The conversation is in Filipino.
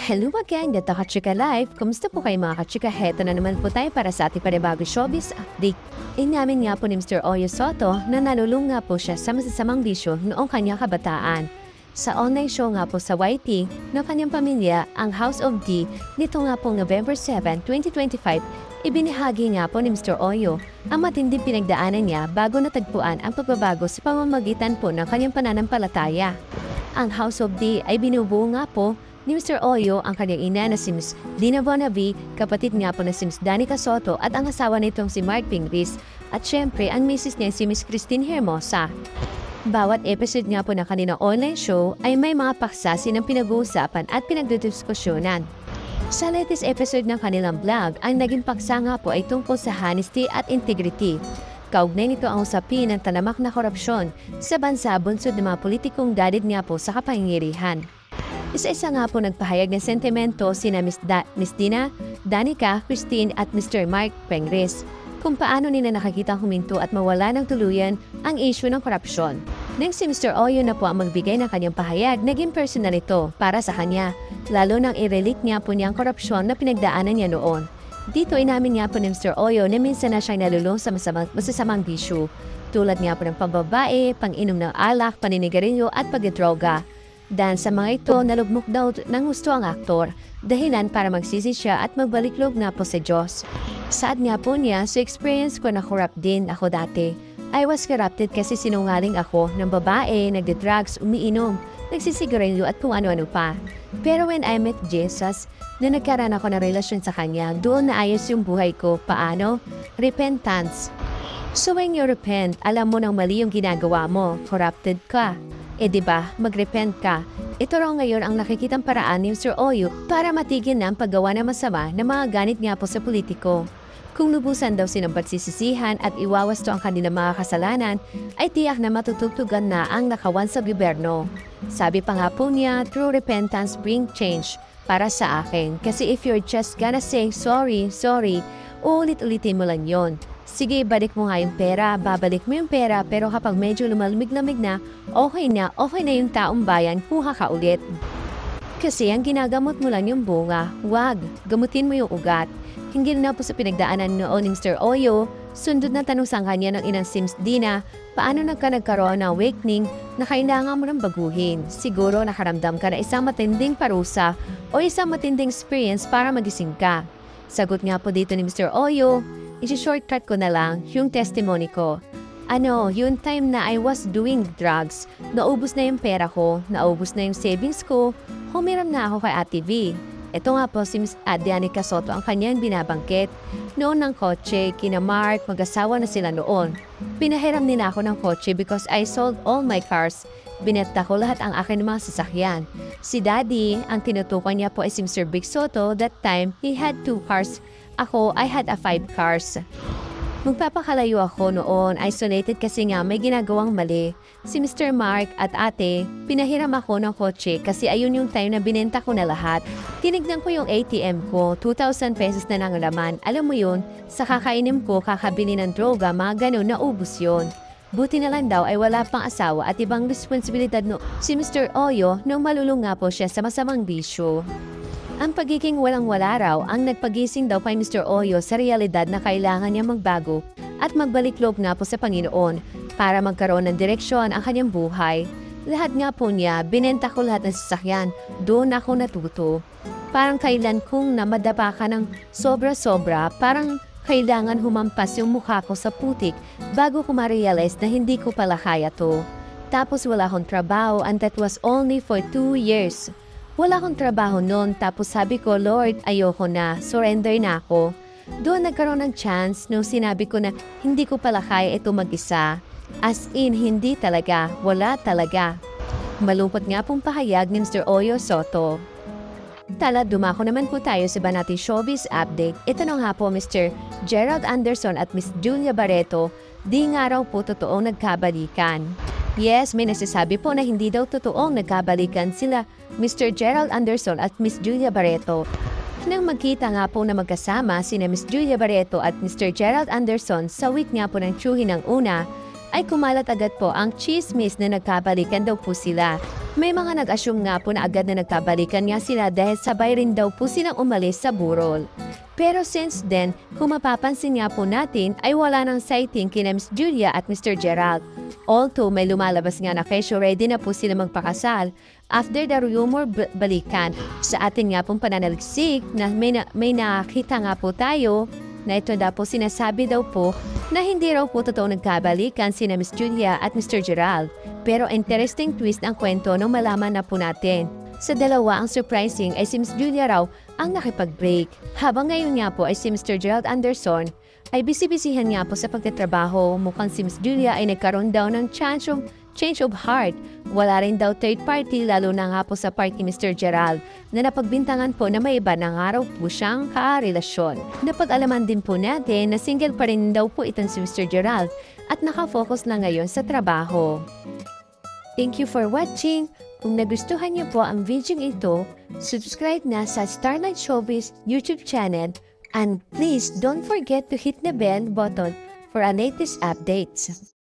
Hello again, dito Kachika Live. Kumusta po kayo mga Kachika? Heto na naman po tayo para sa ating panibagong showbiz update. Inamin nga po ni Mr. Oyo Soto na nalulung nga po siya sa masasamang bisyo noong kanyang kabataan. Sa online show nga po sa YT ng kanyang pamilya, ang House of D, nito nga pong November 7, 2025, ibinahagi nga po ni Mr. Oyo ang matinding pinagdaanan niya bago natagpuan ang pagbabago sa pamamagitan po ng kanyang pananampalataya. Ang House of D ay binubuo nga po ni Mr. Oyo ang kanyang ina na si Ms. Dina Bonavi, kapatid nga po na si Ms. Danica Soto at ang asawa nitong si Mark Pingris at syempre ang misis niya si Ms. Christine Hermosa. Bawat episode nga po ng kanilang online show ay may mga paksa silang pinag-uusapan at pinagdidiskusyonan. Sa latest episode ng kanilang vlog, ang naging paksa nga po ay tungkol sa honesty at integrity. Kaugnay nito ang usapin ng talamak na korupsyon sa bansa bunsod ng mga politikong dadid nga po sa kapangyarihan. Isa-isa nga po nagpahayag ng sentimento sina Ms. Dina, Danica, Christine at Mr. Mark Pengris kung paano nila nakakitang huminto at mawala ng tuluyan ang issue ng korupsyon. Nang si Mr. Oyo na po ang magbigay ng kanyang pahayag, naging personal ito para sa kanya, lalo nang i-relate niya po niya ang korupsyon na pinagdaanan niya noon. Dito inamin niya po ni Mr. Oyo na minsan na siyang nalulong sa masasamang bisyo, tulad niya po ng pambabae, pang-inom ng alak, paninigarilyo at pagdidroga. Dahil sa mga ito, nalugmok daw ng gusto ang aktor, dahilan para magsisi siya at magbaliklog na po sa Diyos. Saad nga po niya, sa experience ko na corrupt din ako dati. I was corrupted kasi sinungaling ako ng babae, nagde-drugs, umiinom, nagsisigarilyo at kung ano-ano pa. Pero when I met Jesus, na nagkaroon ako ng relasyon sa Kanya, doon naayos yung buhay ko. Paano? Repentance. So when you repent, alam mo nang mali yung ginagawa mo, corrupted ka. Diba, mag-repent ka. Ito raw ngayon ang nakikitang paraan ni Mr. Oyo para matigil na ang paggawa ng masama na mga ganit nga po sa politiko. Kung lubusan daw silang pagsisisihan at iwawasto ang kanilang mga kasalanan, ay tiyak na matutugtugan na ang nakawan sa gobyerno. Sabi pa nga po niya, true repentance bring change para sa akin. Kasi if you're just gonna say sorry, uulit-ulitin mo lang yon. Sige, balik mo nga yung pera, babalik mo yung pera, pero kapag medyo lumalamig-lamig na okay na yung taong bayan, kuha ka ulit. Kasi ang ginagamot mo lang yung bunga, wag, gamutin mo yung ugat. Hinggil na po sa pinagdaanan noon ni Mr. Oyo, sundot na tanong sa kanya ng inang si Ms. Dina, paano nagkaroon ng awakening na kailangan mo nang baguhin? Siguro nakaramdam ka na isang matinding parusa o isang matinding experience para magising ka. Sagot nga po dito ni Mr. Oyo, isi-shortcut ko na lang yung testimony ko. Yung time na I was doing drugs, naubos na yung pera ko, naubos na yung savings ko, humiram na ako kay Ate V. Ito nga po si Ms. Danica Soto ang kanyang binabangkit. Noon ng kotse, kina Mark, mag-asawa na sila noon. Pinahiram nila ako ng kotse because I sold all my cars. Binenta ko lahat ang akin mga sasakyan. Si Daddy, ang tinutukoy niya po ay si Mr. Big Soto. That time, he had 2 cars. Ako, I had 5 cars. Magpapakalayo ako noon, isolated kasi nga may ginagawang mali. Si Mr. Mark at ate, pinahiram ako ng kotse kasi ayun yung time na binenta ko na lahat. Tinignan ko yung ATM ko, 2,000 pesos na nang laman. Alam mo yun, sa kakainim ko, kakabili ng droga, mga ganun, naubos yun. Buti na lang daw ay wala pang asawa at ibang responsibilidad no si Mr. Oyo nung malulung nga po siya sa masamang bisyo. Ang pagiging walang-wala raw ang nagpagising daw kay Mr. Oyo sa realidad na kailangan niya magbago at magbaliklog nga po sa Panginoon para magkaroon ng direksyon ang kanyang buhay. Lahat nga po niya, binenta ko lahat ng sasakyan, doon ako natuto. Parang kailan kong namadapa ka ng sobra-sobra, parang kailangan humampas yung mukha ko sa putik bago ko ma-realize na hindi ko pala kaya to. Tapos wala akong trabaho and that was only for 2 years. Wala akong trabaho noon tapos sabi ko, Lord, ayoko na, surrender na ako. Doon nagkaroon ng chance nung sinabi ko na hindi ko pala kaya ito mag-isa. As in, hindi talaga, wala talaga. Malungkot nga pong pahayag ni Mr. Oyo Soto. Tala, dumako naman po tayo sa Banati Showbiz Update. Ito na nga po Mr. Gerald Anderson at Miss Julia Barreto, di nga raw po totoong nagkabalikan. Yes, may nasasabi po na hindi daw totoong nagkabalikan sila Mr. Gerald Anderson at Miss Julia Barreto. Nang magkita nga po na magkasama sina Miss Julia Barreto at Mr. Gerald Anderson sa week nga po ng tsuhin ng una, ay kumalat agad po ang chismis na nagkabalikan daw po sila. May mga nag-assume nga po na agad na nagkabalikan nga sila dahil sabay rin daw po silang umalis sa burol. Pero since then, kung mapapansin nga po natin ay wala nang sighting kina Miss Julia at Mr. Gerald. Although may lumalabas nga na kesyo ready na po sila magpakasal, after the rumor balikan sa atin nga pong pananaliksik na may nakita nga po tayo na ito daw po sinasabi daw po na hindi raw po totoo nagkabalikan sina Miss Julia at Mr. Gerald. Pero interesting twist ang kwento nung malaman na po natin. Sa dalawa, ang surprising ay si Miss Julia raw ang nakipag-break. Habang ngayon nga po ay si Mr. Gerald Anderson ay busy-busyhan nga po sa pagtatrabaho. Mukhang si Miss Julia ay nagkaroon daw ng change of heart. Wala rin daw third party lalo na nga po sa part ni Mr. Gerald na napagbintangan po na may iba ng araw po siyang karelasyon. Napag-alaman din po natin na single pa rin daw po itong si Mr. Gerald at nakafocus na ngayon sa trabaho. Thank you for watching. Kung nagustuhan niyo po ang video ito, subscribe na sa Starlight Showbiz YouTube channel and please don't forget to hit the bell button for our latest updates.